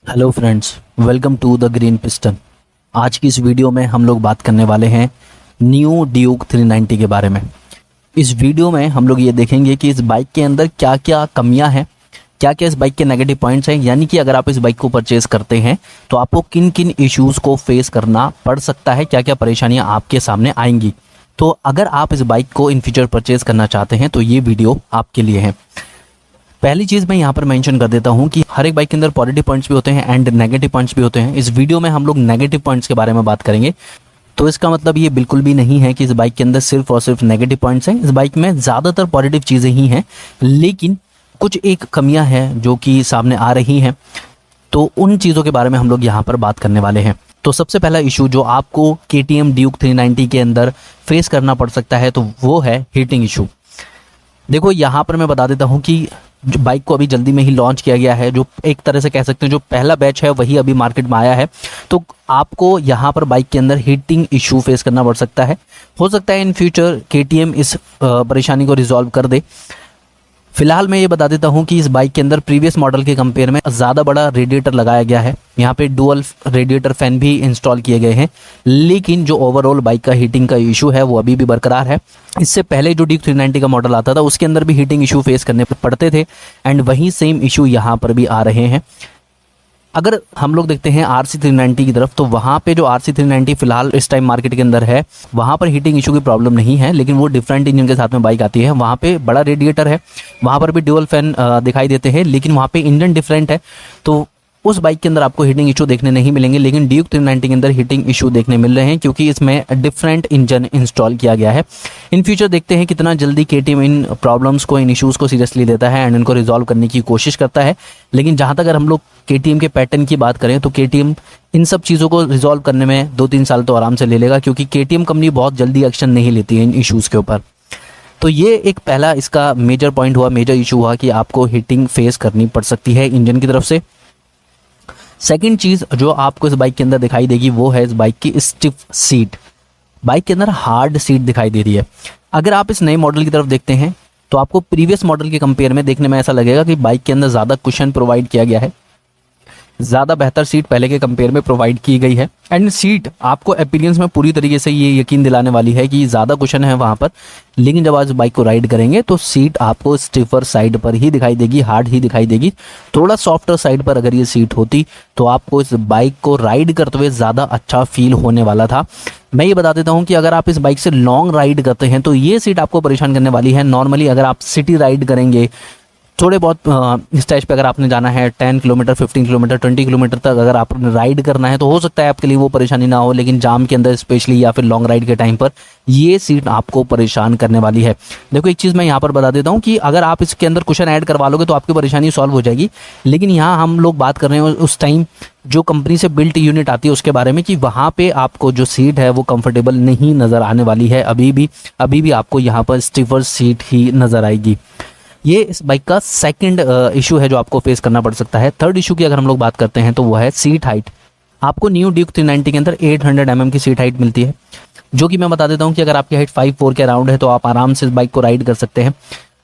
Hello friends, welcome to the Green Piston. आज की इस वीडियो में हम लोग बात करने वाले हैं न्यू ड्यूक 390 के बारे में। इस वीडियो में हम लोग ये देखेंगे कि इस बाइक के अंदर क्या क्या कमियां हैं, क्या क्या इस बाइक के नेगेटिव पॉइंट्स हैं, यानी कि अगर आप इस बाइक को परचेज करते हैं तो आपको किन किन इश्यूज़ को फेस करना पड़ सकता है, क्या क्या परेशानियां आपके सामने आएंगी। तो अगर आप इस बाइक को इन फ्यूचर परचेज करना चाहते हैं तो ये वीडियो आपके लिए है। पहली चीज़ मैं यहाँ पर मेंशन कर देता हूँ कि हर एक बाइक के अंदर पॉजिटिव पॉइंट्स भी होते हैं एंड नेगेटिव पॉइंट्स भी होते हैं। इस वीडियो में हम लोग नेगेटिव पॉइंट्स के बारे में बात करेंगे। तो इसका मतलब ये बिल्कुल भी नहीं है कि इस बाइक के अंदर सिर्फ और सिर्फ नेगेटिव पॉइंट्स हैं। इस बाइक में ज़्यादातर पॉजिटिव चीज़ें ही हैं, लेकिन कुछ एक कमियां हैं जो कि सामने आ रही हैं। तो उन चीज़ों के बारे में हम लोग यहाँ पर बात करने वाले हैं। तो सबसे पहला इशू जो आपको KTM ड्यूक 390 के अंदर फेस करना पड़ सकता है तो वो है हीटिंग इशू। देखो, यहाँ पर मैं बता देता हूँ कि जो बाइक को अभी जल्दी में ही लॉन्च किया गया है, जो एक तरह से कह सकते हैं जो पहला बैच है वही अभी मार्केट में आया है। तो आपको यहाँ पर बाइक के अंदर हीटिंग इशू फेस करना पड़ सकता है। हो सकता है इन फ्यूचर KTM इस परेशानी को रिजॉल्व कर दे। फिलहाल मैं ये बता देता हूँ कि इस बाइक के अंदर प्रीवियस मॉडल के कंपेयर में ज़्यादा बड़ा रेडिएटर लगाया गया है। यहाँ पे डुअल रेडिएटर फैन भी इंस्टॉल किए गए हैं, लेकिन जो ओवरऑल बाइक का हीटिंग का इशू है वो अभी भी बरकरार है। इससे पहले जो ड्यूक 390 का मॉडल आता था उसके अंदर भी हीटिंग इशू फेस करने पड़ते थे एंड वही सेम इशू यहाँ पर भी आ रहे हैं। अगर हम लोग देखते हैं RC 390 की तरफ, तो वहाँ पे जो RC 390 फिलहाल इस टाइम मार्केट के अंदर है वहाँ पर हीटिंग इशू की प्रॉब्लम नहीं है, लेकिन वो डिफरेंट इंजन के साथ में बाइक आती है। वहाँ पे बड़ा रेडिएटर है, वहाँ पर भी ड्यूअल फैन दिखाई देते हैं, लेकिन वहाँ पे इंजन डिफरेंट है। तो उस बाइक के अंदर आपको हीटिंग इशू देखने नहीं मिलेंगे, लेकिन ड्यूक 390 के अंदर हीटिंग इशू देखने मिल रहे हैं क्योंकि इसमें डिफरेंट इंजन इंस्टॉल किया गया है। इन फ्यूचर देखते हैं कितना जल्दी KTM इन प्रॉब्लम्स को, इन इश्यूज़ को सीरियसली लेता है एंड इनको रिजॉल्व करने की कोशिश करता है। लेकिन जहाँ तक अगर हम लोग KTM के पैटर्न की बात करें तो KTM इन सब चीज़ों को रिजॉल्व करने में 2-3 साल तो आराम से ले लेगा, क्योंकि KTM कंपनी बहुत जल्दी एक्शन नहीं लेती है इन इश्यूज़ के ऊपर। तो ये एक पहला इसका मेजर पॉइंट हुआ, मेजर इशू हुआ कि आपको हीटिंग फेस करनी पड़ सकती है इंजन की तरफ से। सेकंड चीज़ जो आपको इस बाइक के अंदर दिखाई देगी वो है इस बाइक की स्टिफ सीट। बाइक के अंदर हार्ड सीट दिखाई दे रही है। अगर आप इस नए मॉडल की तरफ देखते हैं तो आपको प्रीवियस मॉडल के कंपेयर में देखने में ऐसा लगेगा कि बाइक के अंदर ज़्यादा कुशन प्रोवाइड किया गया है, ज़्यादा बेहतर सीट पहले के कंपेयर में प्रोवाइड की गई है एंड सीट आपको अपीयरेंस में पूरी तरीके से ये यकीन दिलाने वाली है कि ज़्यादा कुशन है वहाँ पर। लेकिन जब आज बाइक को राइड करेंगे तो सीट आपको स्टिफर साइड पर ही दिखाई देगी, हार्ड ही दिखाई देगी। थोड़ा सॉफ्टर साइड पर अगर ये सीट होती तो आपको इस बाइक को राइड करते हुए ज़्यादा अच्छा फील होने वाला था। मैं ये बता देता हूँ कि अगर आप इस बाइक से लॉन्ग राइड करते हैं तो ये सीट आपको परेशान करने वाली है। नॉर्मली अगर आप सिटी राइड करेंगे, थोड़े बहुत स्टेज पे अगर आपने जाना है 10 किलोमीटर, 15 किलोमीटर, 20 किलोमीटर तक अगर आपने राइड करना है तो हो सकता है आपके लिए वो परेशानी ना हो, लेकिन जाम के अंदर स्पेशली या फिर लॉन्ग राइड के टाइम पर ये सीट आपको परेशान करने वाली है। देखो, एक चीज़ मैं यहाँ पर बता देता हूँ कि अगर आप इसके अंदर कुशन ऐड करवा लोगे तो आपकी परेशानी सॉल्व हो जाएगी। लेकिन यहाँ हम लोग बात कर रहे हैं उस टाइम जो कंपनी से बिल्ट यूनिट आती है उसके बारे में, कि वहाँ पे आपको जो सीट है वो कंफर्टेबल नहीं नज़र आने वाली है। अभी भी आपको यहाँ पर स्टिफर सीट ही नज़र आएगी। ये इस बाइक का सेकंड इशू है जो आपको फेस करना पड़ सकता है। थर्ड इशू की अगर हम लोग बात करते हैं तो वो है सीट हाइट। आपको न्यू ड्यूक 390 के अंदर 800 mm की सीट हाइट मिलती है, जो कि मैं बता देता हूँ कि अगर आपकी हाइट 5'4" के अराउंड है तो आप आराम से इस बाइक को राइड कर सकते हैं।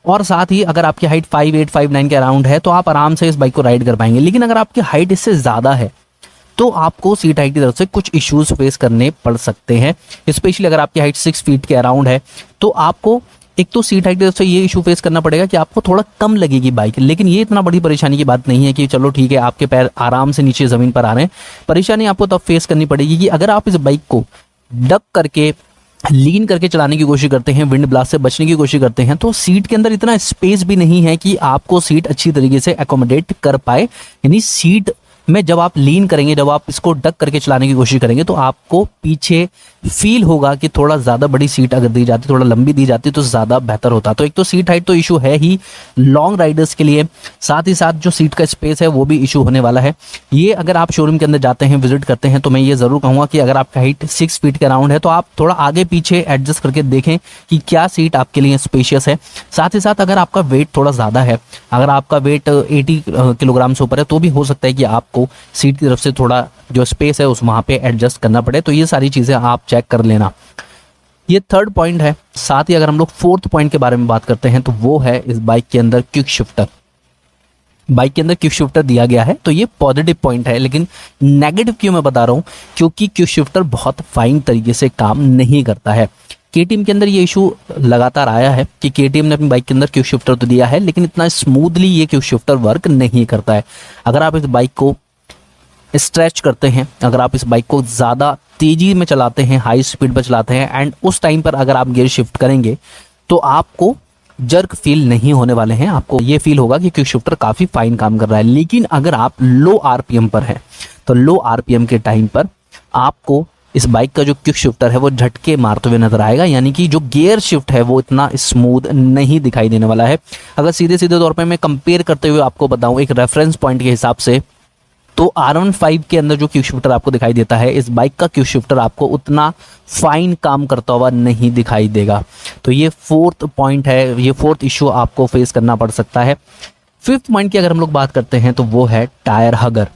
और साथ ही अगर आपकी हाइट 5'8", 5'9" के अराउंड है तो आप आराम से इस बाइक को राइड कर पाएंगे। लेकिन अगर आपकी हाइट इससे ज़्यादा है तो आपको सीट हाइट की तरफ से कुछ इश्यूज फेस करने पड़ सकते हैं। स्पेशली अगर आपकी हाइट 6 फीट के अराउंड है तो आपको एक तो सीट हाइट की तरफ से ये इशू फेस करना पड़ेगा कि आपको थोड़ा कम लगेगी बाइक। लेकिन ये इतना बड़ी परेशानी की बात नहीं है कि चलो ठीक है आपके पैर आराम से नीचे ज़मीन पर आ रहे हैं। परेशानी आपको तब फेस करनी पड़ेगी कि अगर आप इस बाइक को डक करके, लीन करके चलाने की कोशिश करते हैं, विंड ब्लास्ट से बचने की कोशिश करते हैं, तो सीट के अंदर इतना स्पेस भी नहीं है कि आपको सीट अच्छी तरीके से एकोमोडेट कर पाए। यानी सीट में जब आप लीन करेंगे, जब आप इसको डक करके चलाने की कोशिश करेंगे तो आपको पीछे फील होगा कि थोड़ा ज़्यादा बड़ी सीट अगर दी जाती, थोड़ा लंबी दी जाती तो ज़्यादा बेहतर होता। तो एक तो सीट हाइट तो इशू है ही लॉन्ग राइडर्स के लिए, साथ ही साथ जो सीट का स्पेस है वो भी इशू होने वाला है। ये अगर आप शोरूम के अंदर जाते हैं, विजिट करते हैं, तो मैं ये ज़रूर कहूँगा कि अगर आपका हाइट 6 फीट के अराउंड है तो आप थोड़ा आगे पीछे एडजस्ट करके देखें कि क्या सीट आपके लिए स्पेशियस है। साथ ही साथ अगर आपका वेट थोड़ा ज़्यादा है, अगर आपका वेट 80 किलोग्राम से ऊपर है तो भी हो सकता है कि आपको सीट की तरफ से थोड़ा जो स्पेस है उस वहाँ पे एडजस्ट करना पड़े। तो ये सारी चीज़ें आप चेक कर लेना। ये थर्ड पॉइंट है। साथ ही अगर हम लोग फोर्थ पॉइंट के बारे में बात करते हैं तो वो है इस बाइक के अंदर क्विक शिफ्टर। बाइक के अंदर क्विक शिफ्टर दिया गया है, तो ये पॉजिटिव पॉइंट है। लेकिन नेगेटिव क्यों मैं बता रहा हूँ, क्योंकि क्विक शिफ्टर बहुत फाइन तरीके से काम नहीं करता है। केटीएम के अंदर ये इशू लगातार आया है कि केटीएम ने अपनी बाइक के अंदर क्विक शिफ्टर तो दिया है, लेकिन इतना स्मूथली ये क्विक शिफ्टर वर्क नहीं करता है। अगर आप इस बाइक को स्ट्रेच करते हैं, अगर आप इस बाइक को ज़्यादा तेज़ी में चलाते हैं, हाई स्पीड पर चलाते हैं, एंड उस टाइम पर अगर आप गियर शिफ्ट करेंगे तो आपको जर्क फील नहीं होने वाले हैं। आपको ये फील होगा कि क्विक शिफ्टर काफ़ी फाइन काम कर रहा है। लेकिन अगर आप लो आरपीएम पर हैं, तो लो आरपीएम के टाइम पर आपको इस बाइक का जो क्विक शिफ्टर है वो झटके मारते हुए नजर आएगा, यानी कि जो गियर शिफ्ट है वो इतना स्मूथ नहीं दिखाई देने वाला है। अगर सीधे सीधे तौर पे मैं कंपेयर करते हुए आपको बताऊं एक रेफरेंस पॉइंट के हिसाब से, तो R15 के अंदर जो क्विक शिफ्टर आपको दिखाई देता है, इस बाइक का क्विक शिफ्टर आपको उतना फाइन काम करता हुआ नहीं दिखाई देगा। तो ये फोर्थ पॉइंट है, ये फोर्थ इश्यू आपको फेस करना पड़ सकता है। फिफ्थ पॉइंट की अगर हम लोग बात करते हैं तो वो है टायर हगर,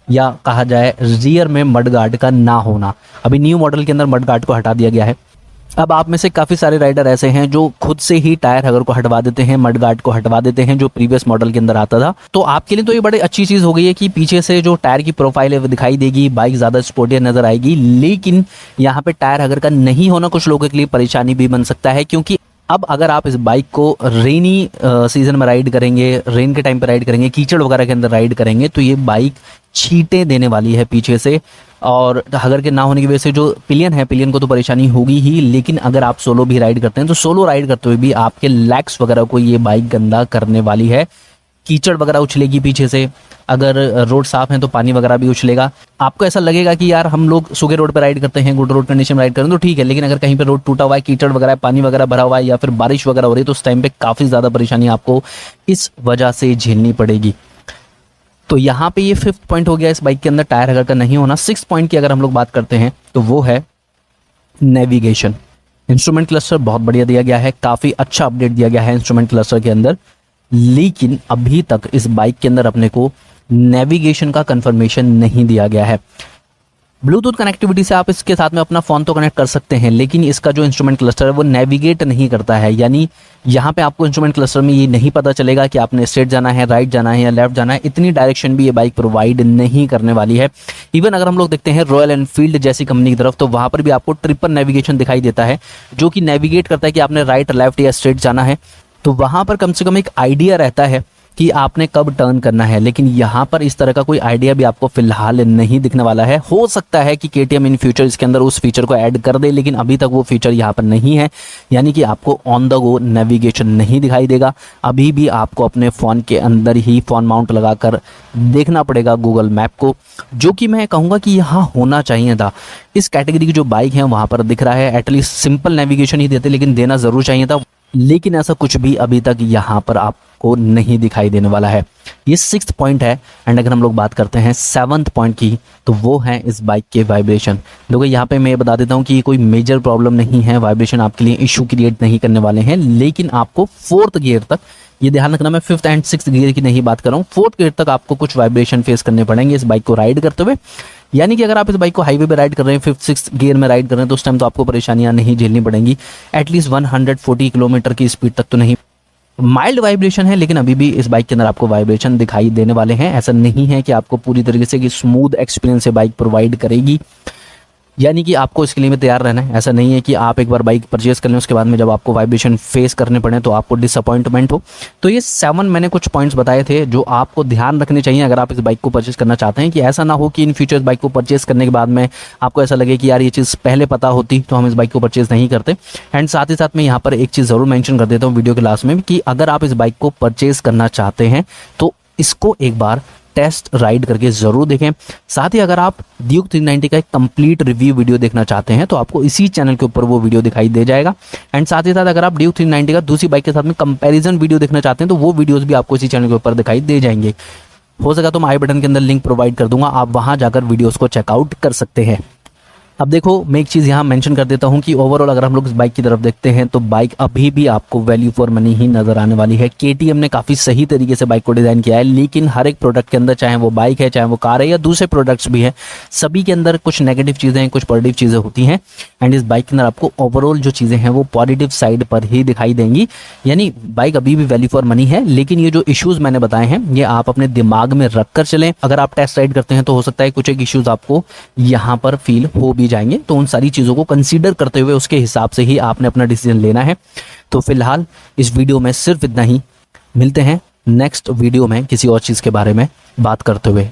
या कहा जाए रियर में मड गार्ड का ना होना। अभी न्यू मॉडल के अंदर मड गार्ड को हटा दिया गया है। अब आप में से काफ़ी सारे राइडर ऐसे हैं जो खुद से ही टायर हगर को हटवा देते हैं, मड गार्ड को हटवा देते हैं जो प्रीवियस मॉडल के अंदर आता था। तो आपके लिए तो ये बड़ी अच्छी चीज़ हो गई है कि पीछे से जो टायर की प्रोफाइल है वो दिखाई देगी, बाइक ज़्यादा स्पोर्टियर नजर आएगी। लेकिन यहाँ पे टायर हगर का नहीं होना कुछ लोगों के लिए परेशानी भी बन सकता है, क्योंकि अब अगर आप इस बाइक को रेनी सीजन में राइड करेंगे, रेन के टाइम पर राइड करेंगे, कीचड़ वगैरह के अंदर राइड करेंगे, तो ये बाइक छींटे देने वाली है पीछे से। और हगर के ना होने की वजह से जो पिलियन है, पिलियन को तो परेशानी होगी ही, लेकिन अगर आप सोलो भी राइड करते हैं तो सोलो राइड करते हुए भी आपके लेग्स वगैरह को ये बाइक गंदा करने वाली है। कीचड़ वगैरह उछलेगी पीछे से, अगर रोड साफ है तो पानी वगैरह भी उछलेगा। आपको ऐसा लगेगा कि यार हम लोग सूखे रोड पर राइड करते हैं, गुड रोड कंडीशन में राइड करें तो ठीक है, लेकिन अगर कहीं पे रोड टूटा हुआ है, कीचड़ वगैरह, पानी वगैरह भरा हुआ है, या फिर बारिश वगैरह हो रही है, तो उस टाइम पे काफ़ी ज़्यादा परेशानी आपको इस वजह से झेलनी पड़ेगी। तो यहाँ पे ये फिफ्थ पॉइंट हो गया इस बाइक के अंदर टायर हगर का नहीं होना। सिक्स पॉइंट की अगर हम लोग बात करते हैं तो वो है नेविगेशन। इंस्ट्रूमेंट क्लस्टर बहुत बढ़िया दिया गया है, काफ़ी अच्छा अपडेट दिया गया है इंस्ट्रूमेंट क्लस्टर के अंदर, लेकिन अभी तक इस बाइक के अंदर अपने को नेविगेशन का कंफर्मेशन नहीं दिया गया है। ब्लूटूथ कनेक्टिविटी से आप इसके साथ में अपना फ़ोन तो कनेक्ट कर सकते हैं, लेकिन इसका जो इंस्ट्रूमेंट क्लस्टर है वो नेविगेट नहीं करता है। यानी यहाँ पे आपको इंस्ट्रूमेंट क्लस्टर में ये नहीं पता चलेगा कि आपने स्ट्रेट जाना है, राइट जाना है या लेफ्ट जाना है। इतनी डायरेक्शन भी ये बाइक प्रोवाइड नहीं करने वाली है। इवन अगर हम लोग देखते हैं रॉयल एनफील्ड जैसी कंपनी की तरफ, तो वहाँ पर भी आपको ट्रिपल नेविगेशन दिखाई देता है, जो कि नेविगेट करता है कि आपने राइट, लेफ्ट या स्ट्रेट जाना है। तो वहाँ पर कम से कम एक आइडिया रहता है कि आपने कब टर्न करना है, लेकिन यहाँ पर इस तरह का कोई आइडिया भी आपको फिलहाल नहीं दिखने वाला है। हो सकता है कि केटीएम इन फ्यूचर इसके अंदर उस फीचर को ऐड कर दे, लेकिन अभी तक वो फीचर यहाँ पर नहीं है। यानी कि आपको ऑन द गो नेविगेशन नहीं दिखाई देगा। अभी भी आपको अपने फ़ोन के अंदर ही फ़ोन माउंट लगाकर देखना पड़ेगा गूगल मैप को, जो कि मैं कहूँगा कि यहाँ होना चाहिए था। इस कैटेगरी की जो बाइक है वहाँ पर दिख रहा है एटलीस्ट सिंपल नेविगेशन ही देते, लेकिन देना ज़रूर चाहिए था, लेकिन ऐसा कुछ भी अभी तक यहाँ पर आपको नहीं दिखाई देने वाला है। ये सिक्स्थ पॉइंट है। एंड अगर हम लोग बात करते हैं सेवंथ पॉइंट की, तो वो है इस बाइक के वाइब्रेशन। देखो यहाँ पे मैं बता देता हूँ कि ये कोई मेजर प्रॉब्लम नहीं है, वाइब्रेशन आपके लिए इशू क्रिएट नहीं करने वाले हैं, लेकिन आपको फोर्थ गियर तक, ये ध्यान रखना मैं फिफ्थ एंड सिक्स्थ गियर की नहीं बात कर रहा हूँ, फोर्थ गियर तक आपको कुछ वाइब्रेशन फेस करने पड़ेंगे इस बाइक को राइड करते हुए। यानी कि अगर आप इस बाइक को हाईवे पे राइड कर रहे हैं, फिफ्थ सिक्स्थ गियर में राइड कर रहे हैं, तो उस टाइम तो आपको परेशानियां नहीं झेलनी पड़ेंगी। एटलीस्ट 140 किलोमीटर की स्पीड तक तो नहीं। माइल्ड वाइब्रेशन है, लेकिन अभी भी इस बाइक के अंदर आपको वाइब्रेशन दिखाई देने वाले हैं। ऐसा नहीं है कि आपको पूरी तरीके से कि स्मूथ एक्सपीरियंस से बाइक प्रोवाइड करेगी, यानी कि आपको इसके लिए भी तैयार रहना है। ऐसा नहीं है कि आप एक बार बाइक परचेज कर लें, उसके बाद में जब आपको वाइब्रेशन फेस करने पड़े तो आपको डिसअपॉइंटमेंट हो। तो ये 7 मैंने कुछ पॉइंट्स बताए थे जो आपको ध्यान रखने चाहिए अगर आप इस बाइक को परचेज करना चाहते हैं, कि ऐसा ना हो कि इन फ्यूचर बाइक को परचेज करने के बाद में आपको ऐसा लगे कि यार ये चीज़ पहले पता होती तो हम इस बाइक को परचेज नहीं करते। एंड साथ ही साथ मैं यहाँ पर एक चीज़ ज़रूर मैंशन कर देता हूँ वीडियो के लास्ट में, कि अगर आप इस बाइक को परचेज करना चाहते हैं तो इसको एक बार टेस्ट राइड करके ज़रूर देखें। साथ ही अगर आप ड्यूक 390 का एक कंप्लीट रिव्यू वीडियो देखना चाहते हैं तो आपको इसी चैनल के ऊपर वो वीडियो दिखाई दे जाएगा। एंड साथ ही साथ अगर आप ड्यूक 390 का दूसरी बाइक के साथ में कंपैरिजन वीडियो देखना चाहते हैं तो वो वीडियोस भी आपको इसी चैनल के ऊपर दिखाई दे जाएंगे। हो सका तो मैं आई बटन के अंदर लिंक प्रोवाइड कर दूंगा, आप वहां जाकर वीडियोस को चेकआउट कर सकते हैं। अब देखो, मैं एक चीज़ यहाँ मेंशन कर देता हूँ कि ओवरऑल अगर हम लोग इस बाइक की तरफ देखते हैं तो बाइक अभी भी आपको वैल्यू फॉर मनी ही नज़र आने वाली है। केटीएम ने काफ़ी सही तरीके से बाइक को डिज़ाइन किया है, लेकिन हर एक प्रोडक्ट के अंदर, चाहे वो बाइक है, चाहे वो कार है या दूसरे प्रोडक्ट्स भी है, सभी के अंदर कुछ नेगेटिव चीज़ें, कुछ पॉजिटिव चीज़ें होती हैं। एंड इस बाइक के अंदर आपको ओवरऑल जो चीज़ें हैं वो पॉजिटिव साइड पर ही दिखाई देंगी। यानी बाइक अभी भी वैल्यू फॉर मनी है, लेकिन ये जो इश्यूज़ मैंने बताए हैं ये आप अपने दिमाग में रख कर चलें। अगर आप टेस्ट राइड करते हैं तो हो सकता है कुछ एक इश्यूज़ आपको यहाँ पर फील हो भी जाएंगे, तो उन सारी चीज़ों को कंसीडर करते हुए उसके हिसाब से ही आपने अपना डिसीजन लेना है। तो फिलहाल इस वीडियो में सिर्फ इतना ही। मिलते हैं नेक्स्ट वीडियो में किसी और चीज़ के बारे में बात करते हुए।